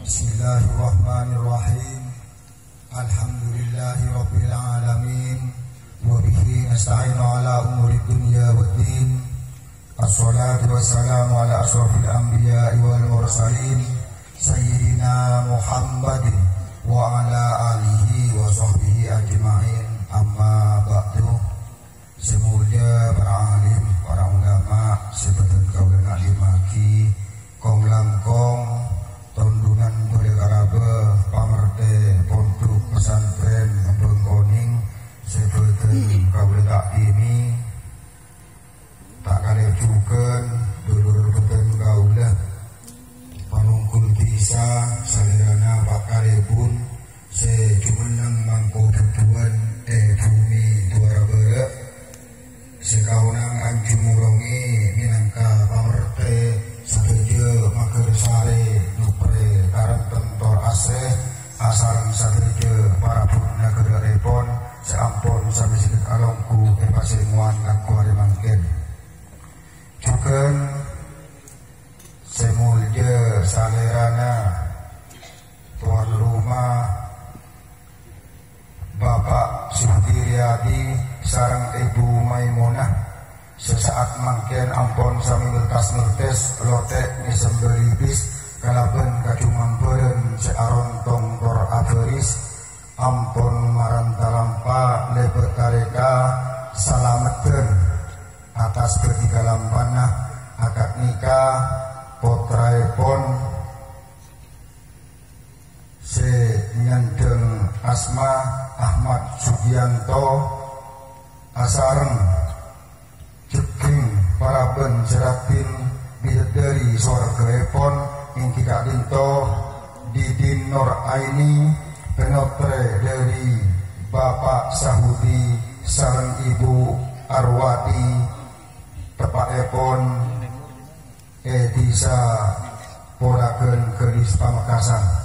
Bismillahirrahmanirrahim. Alhamdulillahi rabbil alamin. Wa bihi nasta'inu ala umuri dunya waddin. Assalatu wassalamu ala asrafil anbiya'i wal mursalin Sayyidina Muhammadin wa ala alihi wa sahbihi ajma'in. Amma ba'du. Semuanya para alim, para ulama, sebetul kaulan alim maki, kong langkong, tondunan boleh karabe, pamerte, pondok pesantren, bengkoning, sebetul kaulan takdimi, tak kali juga, dulur betul kaulah, panungkul bisa, salerana bakare pun, sejumenang mangko berduan, bumi dua berak. Sekaunang anjing murongi minangka pamerte sadeje mager sare nupre karang tentor asre asarang sadeje para purna negara repon seampun sampai sikit alongku pasirimuan ngaku hari mangken juken semulje salerana tuan rumah Bapak Suhdiriadi sarang Ibu Maimunah sesaat mangken ampun sami ngertas lotek nisembelibis kalaben kacumampeun searon tongkor aberis ampun marantalampa lebet kareka salametkeun atas ketiga lampanah akad nikah potraepon se nyendeng asma Ahmad Sugianto asareng ceking paraben jeratin bidadari sorga epon ing tidak dinto Didin Nur Aini penotre dari Bapak Sahudi sareng Ibu Arwati tepak epon edisa poraken keris Pamekasan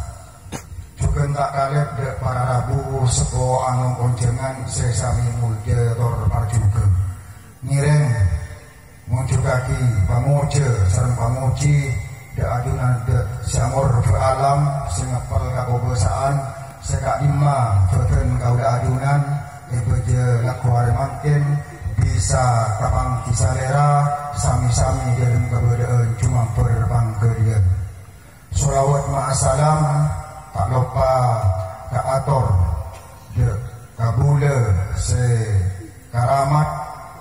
juga tak kalet dek para rabu sepo anu konjengan sesami mulja tor parjuga ngiring muncul kaki pamuja sareng pamuji dek adunan dek siamur beralam singapal kakobosaan sekak lima beken kauda adunan ebeje laku hari makin bisa kapang kisalera sami-sami dalam kebedaan cuma berpangkerian sholawat ma'asalam tak lupa tak atur de kabule se karamat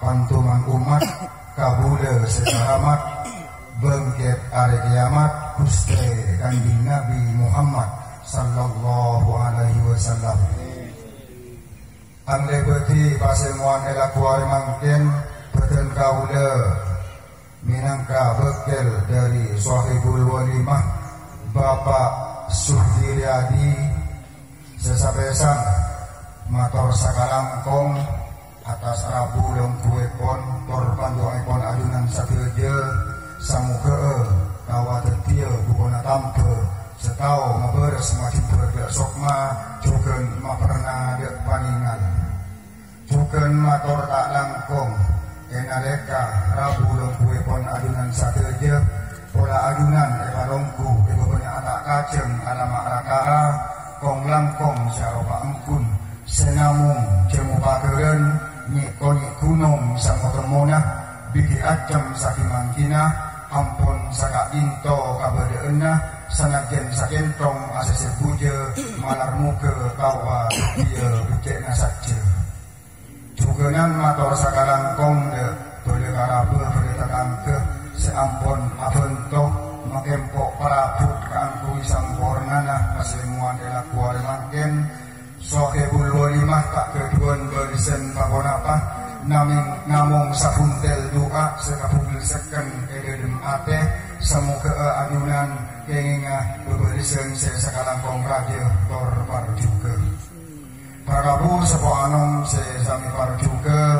pantuman umat kabule se karamat bangkit hari kiamat Gusti Kanjeng Nabi Muhammad sallallahu alaihi wasallam ande beti pasemuan elakuari mangkin beten kaule minangka bekel dari sahibul walimah Bapak Suhdiriadi sesapesan mator sakalangkong atas rabu yang kuepon tor panduaipon adunan sabeje samuge kawatetia bukona tampe setau maberes macam berdak sokma juken mapernah dek paningan juken mator tak langkong enaleka rabu yang kuepon adunan sabeje pola adunan ekalongku banyak atak kaceng alamak rakara kong langkong siaropa engkun senamung jemu pakeren nyik gunung sang motormonah bigi acem sakimangkina ampun sakak dinto kabadeena sanajen sakentong asese buje malar muke kawa dia bicekna saja jugenan mator sakalangkong de berde karabe berde takangke seampun abentok makempok parabut kangku sampurnana pasemuan elakuari mangken sohebul walimah tak keduan berisen pakonapa namung sabuntel doa sekapugil seken ededem ate semoga adunan kengingah beberisen sesakalangkong radio tor parjuga parabu sepo anong sesami parjuga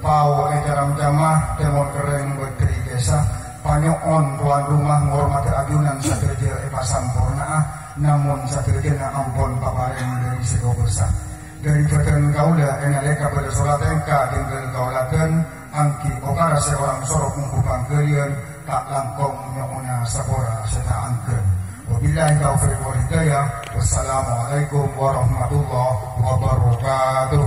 pau ejaram jamah temon kering betri desa panyoon tuan rumah menghormati adunan sakerja sampurna namun sakerja na ampun papareng dari sego besar dari badan kaulah enaleka pada sholat engka dengan kaulakan angki okara seorang sorok mengkubang kalian tak langkong nyokona sapora seta angken wabil Wabillahi taufiq wal hidayah. Wassalamualaikum warahmatullahi wabarakatuh.